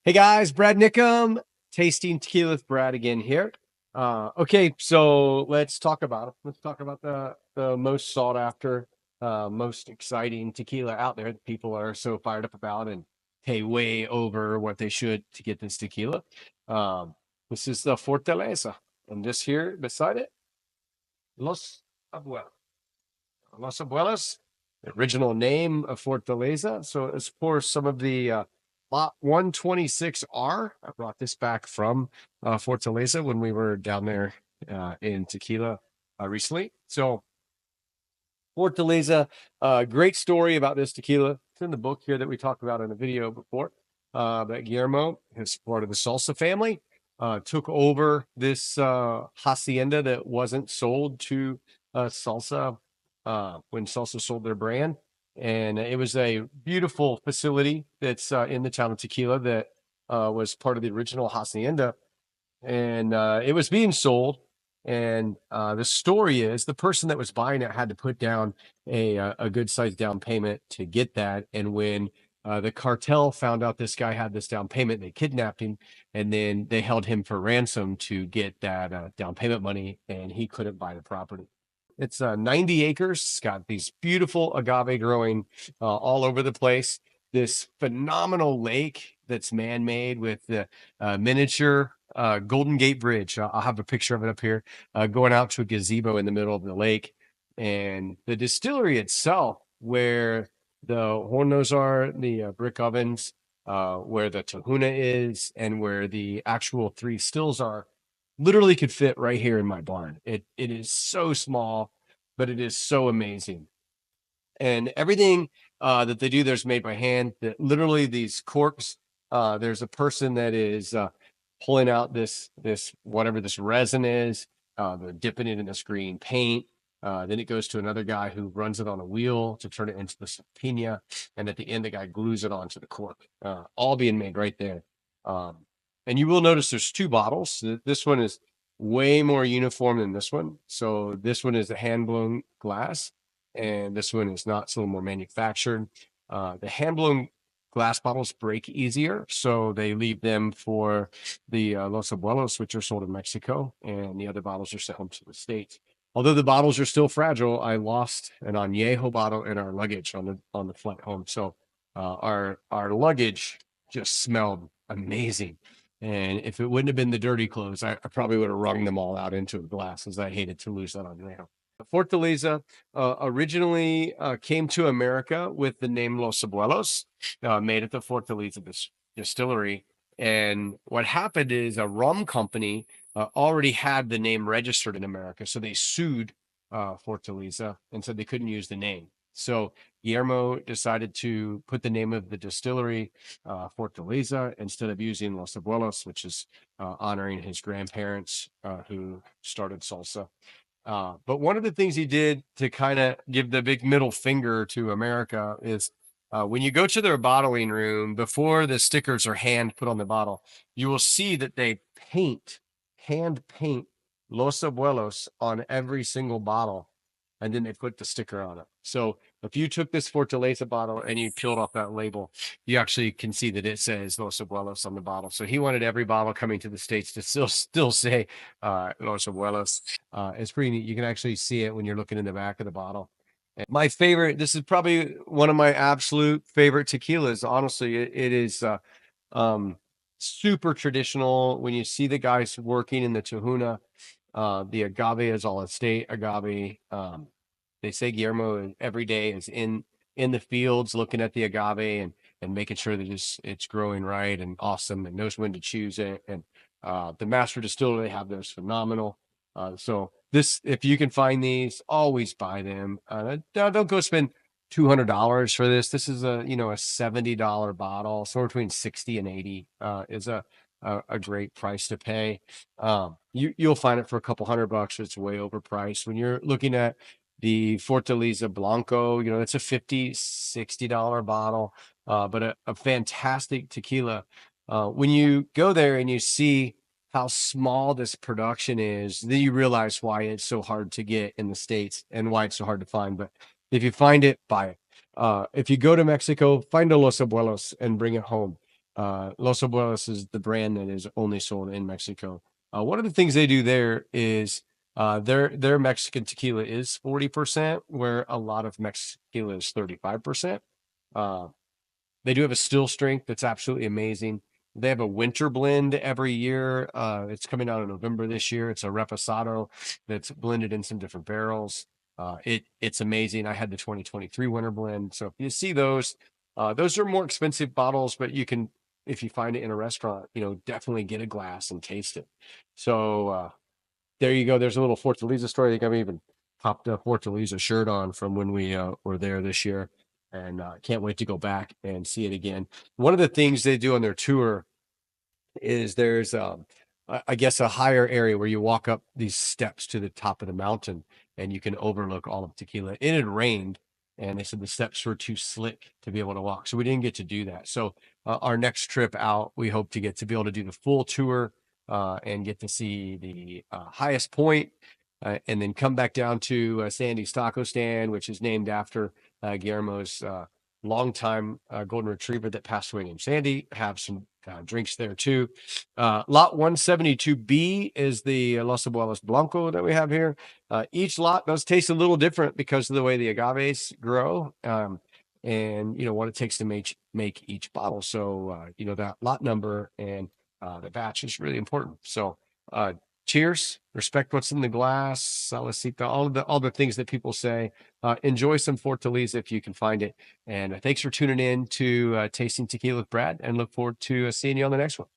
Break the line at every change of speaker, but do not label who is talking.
Hey guys, Brad Nickum, tasting tequila with Brad again here. Okay, so let's talk about it. Let's talk about the most sought after, most exciting tequila out there that people are so fired up about and pay way over what they should to get this tequila. Um, this is the Fortaleza, and just here beside it, Los Abuelos. Los Abuelos, the original name of Fortaleza. So it's for some of the Lot 126R. I brought this back from Fortaleza when we were down there in Tequila recently. So Fortaleza, great story about this tequila. It's in the book here that we talked about in a video before. But Guillermo, who's part of the Salsa family, took over this hacienda that wasn't sold to Salsa when Salsa sold their brand. And it was a beautiful facility that's in the town of Tequila that was part of the original hacienda. And it was being sold. And the story is the person that was buying it had to put down a good sized down payment to get that. And when the cartel found out this guy had this down payment, they kidnapped him, and then they held him for ransom to get that down payment money, and he couldn't buy the property. It's 90 acres. It's got these beautiful agave growing all over the place. This phenomenal lake that's man-made with the miniature Golden Gate Bridge. I'll have a picture of it up here, going out to a gazebo in the middle of the lake. And the distillery itself, where the hornos are, the brick ovens, where the tahuna is, and where the actual three stills are, literally could fit right here in my barn. It is so small, but it is so amazing. And everything that they do there's made by hand. That literally these corks, there's a person that is pulling out this whatever this resin is. They're dipping it in this green paint. Then it goes to another guy who runs it on a wheel to turn it into the pina, and at the end the guy glues it onto the cork. All being made right there. And you will notice there's two bottles. This one is way more uniform than this one. So this one is a hand blown glass, and this one is not. It's a little more manufactured. The hand blown glass bottles break easier, so they leave them for the Los Abuelos, which are sold in Mexico, and the other bottles are sent home to the States. Although the bottles are still fragile, I lost an añejo bottle in our luggage on the flight home. So our luggage just smelled amazing. And if it wouldn't have been the dirty clothes, I probably would have wrung them all out into a glass, as I hated to lose that añejo. Fortaleza originally came to America with the name Los Abuelos, made at the Fortaleza Distillery. And what happened is a rum company already had the name registered in America. So they sued Fortaleza and said they couldn't use the name. So Guillermo decided to put the name of the distillery, Fortaleza, instead of using Los Abuelos, which is honoring his grandparents who started salsa. But one of the things he did to kind of give the big middle finger to America is when you go to their bottling room, before the stickers are hand put on the bottle, you will see that they hand paint Los Abuelos on every single bottle, and then they put the sticker on it. So if you took this Fortaleza bottle and you peeled off that label, you actually can see that it says Los Abuelos on the bottle. So he wanted every bottle coming to the States to still say Los Abuelos. It's pretty neat. You can actually see it when you're looking in the back of the bottle. And my favorite, this is probably one of my absolute favorite tequilas. Honestly, it is um, super traditional. When you see the guys working in the tahuna, the agave is all estate agave. They say Guillermo every day is in the fields looking at the agave and making sure that it's growing right and awesome and knows when to choose it. And the master distiller, they have those phenomenal. So this, if you can find these, always buy them. Don't go spend $200 for this. This is a $70 bottle, somewhere between 60 and 80 is a great price to pay. You'll find it for a couple $100. It's way overpriced. When you're looking at the Fortaleza Blanco, it's a $50-$60 bottle, but a fantastic tequila. When you go there and you see how small this production is, then you realize why it's so hard to get in the States and why it's so hard to find. But if you find it, buy it. If you go to Mexico, find a Los Abuelos and bring it home. Los Abuelos is the brand that is only sold in Mexico. One of the things they do there is their Mexican tequila is 40%, where a lot of Mexican tequila is 35%. Uh, they do have a still strength that's absolutely amazing. They have a winter blend every year. It's coming out in November this year. It's a reposado that's blended in some different barrels. It's amazing. I had the 2023 winter blend. So if you see those are more expensive bottles, but you can, if you find it in a restaurant, definitely get a glass and taste it. So there you go. There's a little Fortaleza story. I think I've even popped a Fortaleza shirt on from when we were there this year, and can't wait to go back and see it again. One of the things they do on their tour is there's I guess a higher area where you walk up these steps to the top of the mountain and you can overlook all of Tequila. It had rained and they said the steps were too slick to be able to walk, so we didn't get to do that. So our next trip out, we hope to get to be able to do the full tour and get to see the highest point, and then come back down to Sandy's Taco Stand, which is named after Guillermo's longtime golden retriever that passed away named Sandy. Have some drinks there too. Lot 172B is the Los Abuelos Blanco that we have here. Each lot does taste a little different because of the way the agaves grow, and what it takes to make each bottle. So that lot number and the batch is really important. So cheers, respect what's in the glass, salicita, all the things that people say. Enjoy some Fortaleza if you can find it. And thanks for tuning in to Tasting Tequila with Brad, and look forward to seeing you on the next one.